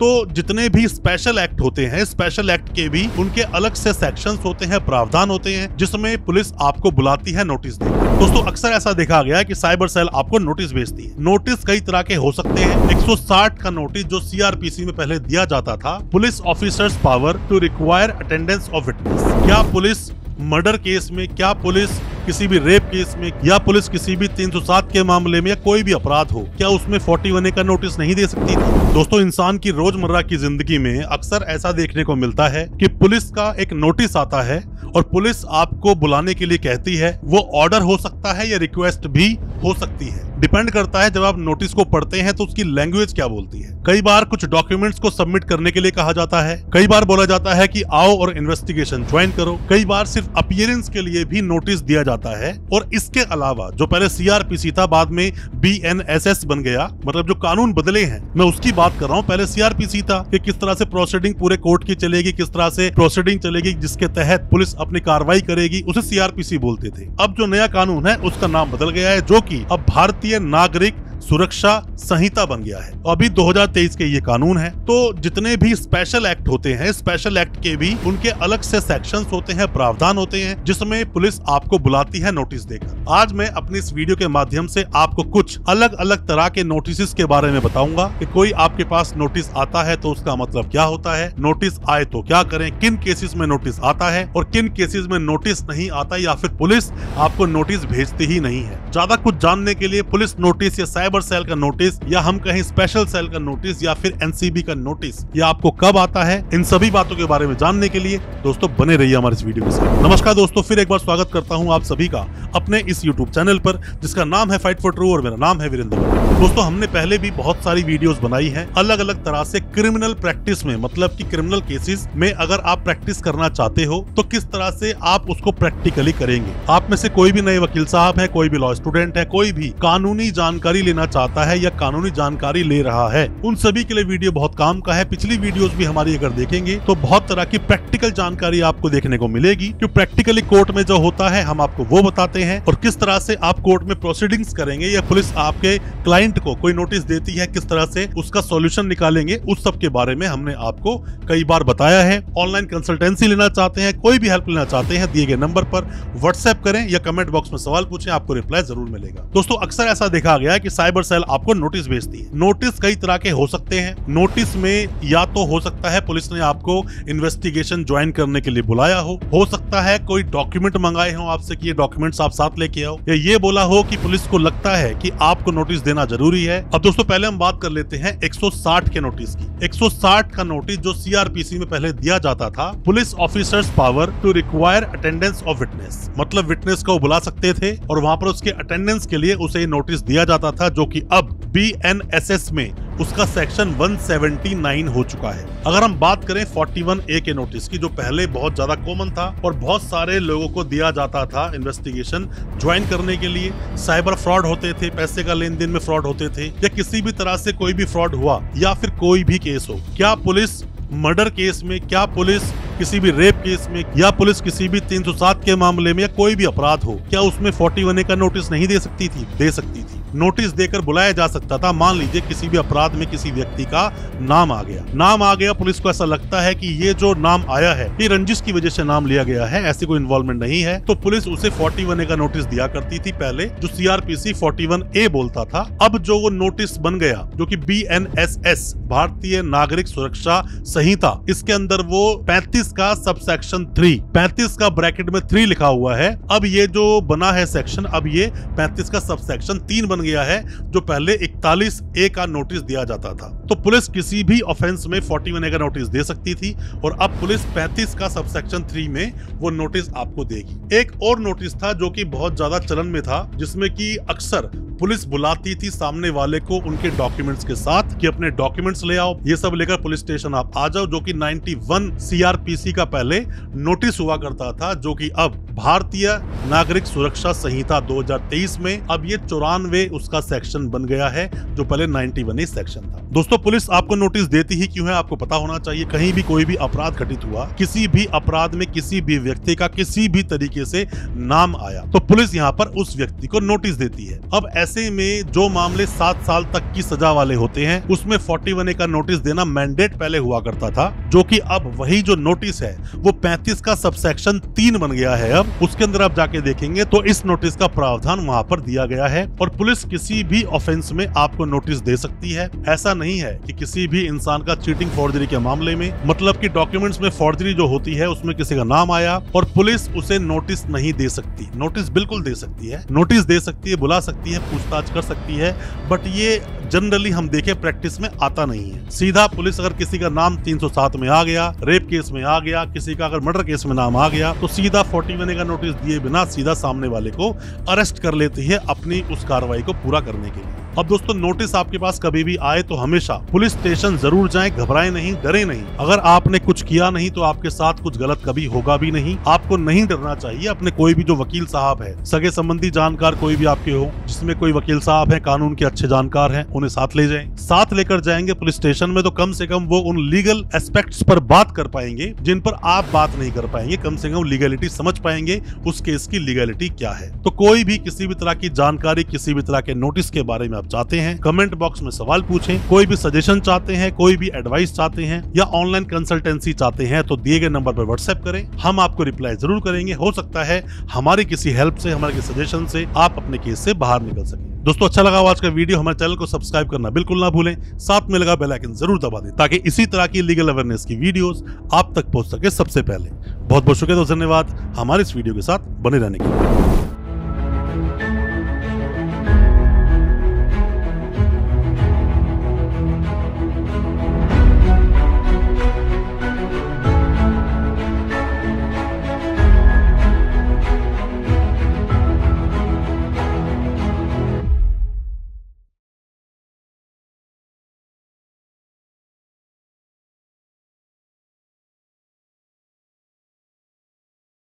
तो जितने भी स्पेशल एक्ट होते हैं, स्पेशल एक्ट के भी उनके अलग से सेक्शंस होते हैं, प्रावधान होते हैं, जिसमें पुलिस आपको बुलाती है नोटिस देकर। दोस्तों अक्सर ऐसा देखा गया है कि साइबर सेल आपको नोटिस भेजती है। नोटिस कई तरह के हो सकते हैं। 160 का नोटिस जो सीआरपीसी में पहले दिया जाता था, police officers power to require attendance of witness. क्या पुलिस मर्डर केस में, क्या पुलिस किसी भी रेप केस में, या पुलिस किसी भी 307 के मामले में, या कोई भी अपराध हो, क्या उसमें 41A का नोटिस नहीं दे सकती थी? दोस्तों इंसान की रोजमर्रा की जिंदगी में अक्सर ऐसा देखने को मिलता है कि पुलिस का एक नोटिस आता है और पुलिस आपको बुलाने के लिए कहती है। वो ऑर्डर हो सकता है या रिक्वेस्ट भी हो सकती है, डिपेंड करता है जब आप नोटिस को पढ़ते हैं तो उसकी लैंग्वेज क्या बोलती है। कई बार कुछ डॉक्यूमेंट्स को सबमिट करने के लिए कहा जाता है, कई बार बोला जाता है कि आओ और इन्वेस्टिगेशन ज्वाइन करो, कई बार सिर्फ अपीयरेंस के लिए भी नोटिस दिया जाता है। और इसके अलावा जो पहले सीआरपीसी था, बाद में बीएनएसएस बन गया, मतलब जो कानून बदले हैं मैं उसकी बात कर रहा हूँ। पहले सीआरपीसी था कि किस तरह से प्रोसीडिंग पूरे कोर्ट की चलेगी, किस तरह से प्रोसीडिंग चलेगी जिसके तहत पुलिस अपनी कार्रवाई करेगी, उसे सीआरपीसी बोलते थे। अब जो नया कानून है उसका नाम बदल गया है, जो कि अब भारतीय नागरिक सुरक्षा संहिता बन गया है। अभी 2023 के ये कानून है। तो जितने भी स्पेशल एक्ट होते हैं, स्पेशल एक्ट के भी उनके अलग से सेक्शंस होते हैं, प्रावधान होते हैं, जिसमें पुलिस आपको बुलाती है नोटिस देकर। आज मैं अपनी इस वीडियो के माध्यम से आपको कुछ अलग अलग तरह के नोटिस के बारे में बताऊंगा कि कोई आपके पास नोटिस आता है तो उसका मतलब क्या होता है, नोटिस आए तो क्या करें, किन केसेस में नोटिस आता है और किन केसेस में नोटिस नहीं आता, या फिर पुलिस आपको नोटिस भेजती ही नहीं है। ज्यादा कुछ जानने के लिए पुलिस नोटिस या साइबर सेल का नोटिस, या हम कहें स्पेशल सेल का नोटिस, या फिर एनसीबी का नोटिस, ये आपको कब आता है, इन सभी बातों के बारे में जानने के लिए दोस्तों बने रहिए हमारे इस वीडियो के साथ। नमस्कार दोस्तों, फिर एक बार स्वागत करता हूं आप सभी का अपने इस यूट्यूब चैनल पर, जिसका नाम है फाइट फॉर ट्रू और मेरा नाम है वीरेंद्र। दोस्तों हमने पहले भी बहुत सारी वीडियोस बनाई हैं अलग अलग तरह से क्रिमिनल प्रैक्टिस में, मतलब कि क्रिमिनल केसेस में अगर आप प्रैक्टिस करना चाहते हो तो किस तरह से आप उसको प्रैक्टिकली करेंगे। आप में से कोई भी नए वकील साहब है, कोई भी लॉ स्टूडेंट है, कोई भी कानूनी जानकारी लेना चाहता है या कानूनी जानकारी ले रहा है, उन सभी के लिए वीडियो बहुत काम का है। पिछली वीडियोस भी हमारी अगर देखेंगे तो बहुत तरह की प्रैक्टिकल जानकारी आपको देखने को मिलेगी कि प्रैक्टिकली कोर्ट में जो होता है हम आपको वो बताते हैं, और किस तरह से आप कोर्ट में प्रोसीडिंग्स करेंगे, या पुलिस आपके क्लाइंट को कोई नोटिस देती है किस तरह से उसका सॉल्यूशन निकालेंगे, उस सब के बारे में हमने आपको कई बार बताया है। ऑनलाइन कंसल्टेंसी लेना चाहते हैं, कोई भी हेल्प लेना चाहते हैं, दिए गए नंबर पर व्हाट्सएप करें या कमेंट बॉक्स में सवाल पूछें, आपको रिप्लाई जरूर मिलेगा। दोस्तों अक्सर ऐसा देखा गया है कि साइबर सेल आपको नोटिस भेजती है। नोटिस कई तरह के हो सकते हैं। नोटिस में या तो हो सकता है पुलिस ने आपको इन्वेस्टिगेशन ज्वाइन करने के लिए बुलाया हो सकता है कोई डॉक्यूमेंट मंगाए हो आपसे कि ये डॉक्यूमेंट्स आप साथ लेके आओ, या ये बोला हो कि पुलिस को लगता है कि आपको नोटिस देना जरूरी है। अब दोस्तों पहले हम बात कर लेते हैं 160 के नोटिस की। 160 का नोटिस जो सीआरपीसी में पहले दिया जाता था, police officers power to require attendance of witness, मतलब विटनेस को बुला सकते थे और वहां पर उसके अटेंडेंस के लिए उसे नोटिस दिया जाता था, जो कि अब बीएनएसएस में उसका सेक्शन 179 हो चुका है। अगर हम बात करें 41A के नोटिस की, जो पहले बहुत ज्यादा कॉमन था और बहुत सारे लोगों को दिया जाता था इन्वेस्टिगेशन ज्वाइन करने के लिए, साइबर फ्रॉड होते थे, पैसे का लेन देन में फ्रॉड होते थे, या किसी भी तरह से कोई भी फ्रॉड हुआ, या फिर कोई भी केस हो, क्या पुलिस मर्डर केस में, क्या पुलिस किसी भी रेप केस में, या पुलिस किसी भी 307 के मामले में, या कोई भी अपराध हो, क्या उसमें 41A का नोटिस नहीं दे सकती थी? दे सकती थी। नोटिस देकर बुलाया जा सकता था। मान लीजिए किसी भी अपराध में किसी व्यक्ति का नाम आ गया, पुलिस को ऐसा लगता है कि ये जो नाम आया है ये रंजिश की वजह से नाम लिया गया है, ऐसी कोई इन्वॉल्वमेंट नहीं है, तो पुलिस उसे 41A का नोटिस दिया करती थी पहले, जो सीआरपीसी 41A बोलता था। अब जो वो नोटिस बन गया, जो कि बीएनएसएस, भारतीय नागरिक सुरक्षा संहिता, इसके अंदर वो 35 का सबसेक्शन 3, 35 का ब्रैकेट में 3 लिखा हुआ है। अब ये जो बना है सेक्शन, अब ये 35 का सबसेक्शन 3 बन गया है, जो पहले 41A का नोटिस दिया जाता था। तो पुलिस किसी भी ऑफेंस में 41A का नोटिस दे सकती थी, और अब पुलिस 35 का सबसेक्शन 3 में वो नोटिस आपको देगी। एक और नोटिस था जो कि बहुत ज्यादा चलन में था, जिसमें कि अक्सर पुलिस बुलाती थी सामने वाले को उनके डॉक्यूमेंट्स के साथ कि अपने डॉक्यूमेंट्स ले आओ, ये सब लेकर पुलिस स्टेशन आप आ जाओ, जो कि 91 सीआरपीसी का पहले नोटिस हुआ करता था, जो कि अब भारतीय नागरिक सुरक्षा संहिता 2023 में अब ये 94 उसका सेक्शन बन गया है जो पहले 91A सेक्शन था। दोस्तों पुलिस आपको नोटिस देती ही क्यों है आपको पता होना चाहिए। कहीं भी कोई भी अपराध घटित हुआ, किसी भी अपराध में किसी भी व्यक्ति का किसी भी तरीके से नाम आया तो पुलिस यहाँ पर उस व्यक्ति को नोटिस देती है। अब ऐसे में जो मामले 7 साल तक की सजा वाले होते हैं उसमें 41A का नोटिस देना मैंडेट पहले हुआ करता था, जो कि अब वही जो नोटिस है वो 35 का सबसेक्शन 3 बन गया है। अब उसके अंदर आप जाके देखेंगे तो इस नोटिस का प्रावधान वहाँ पर दिया गया है और पुलिस किसी भी ऑफेंस में आपको नोटिस दे सकती है। ऐसा नहीं है कि किसी भी इंसान का चीटिंग फॉर्जरी के मामले में, मतलब कि डॉक्यूमेंट्स में फॉर्जरी जो होती है उसमें किसी का नाम आया और पुलिस उसे नोटिस नहीं दे सकती। नोटिस बिल्कुल दे सकती है, नोटिस दे सकती है, बुला सकती है, पूछताछ कर सकती है, बट ये जनरली हम देखें प्रैक्टिस में आता नहीं है। सीधा पुलिस अगर किसी का नाम 307 में आ गया, रेप केस में आ गया, किसी का अगर मर्डर केस में नाम आ गया तो सीधा 41A का नोटिस दिए बिना सीधा सामने वाले को अरेस्ट कर लेती है अपनी उस कार्रवाई को पूरा करने के लिए। अब दोस्तों नोटिस आपके पास कभी भी आए तो हमेशा पुलिस स्टेशन जरूर जाएं, घबराएं नहीं, डरे नहीं। अगर आपने कुछ किया नहीं तो आपके साथ कुछ गलत कभी होगा भी नहीं। आपको नहीं डरना चाहिए। अपने कोई भी जो वकील साहब है, सगे संबंधी जानकार कोई भी आपके हो, जिसमें कोई वकील साहब है, कानून के अच्छे जानकार हैं, उन्हें साथ ले जाएं। साथ लेकर जाएंगे पुलिस स्टेशन में तो कम से कम वो उन लीगल एस्पेक्ट्स पर बात कर पाएंगे जिन पर आप बात नहीं कर पाएंगे। कम से कम लीगलिटी समझ पाएंगे, उस केस की लीगलिटी क्या है। तो कोई भी किसी भी तरह की जानकारी, किसी भी तरह के नोटिस के बारे में चाहते हैं, कमेंट बॉक्स में सवाल पूछें। कोई भी सजेशन चाहते हैं, कोई भी एडवाइस चाहते हैं या ऑनलाइन कंसल्टेंसी चाहते हैं तो दिए गए नंबर पर व्हाट्सएप करें, हम आपको रिप्लाई जरूर करेंगे। हो सकता है हमारी किसी हेल्प से, हमारे किसी सजेशन से आप अपने केस से बाहर निकल सकें। दोस्तों अच्छा लगा आज का वीडियो, हमारे चैनल को सब्सक्राइब करना बिल्कुल ना भूलें, साथ में लगा बेल आइकन जरूर दबा दें ताकि इसी तरह की लीगल अवेयरनेस की वीडियोस आप तक पहुंच सके सबसे पहले। बहुत बहुत शुक्रिया, धन्यवाद हमारे इस वीडियो के साथ बने रहने के लिए।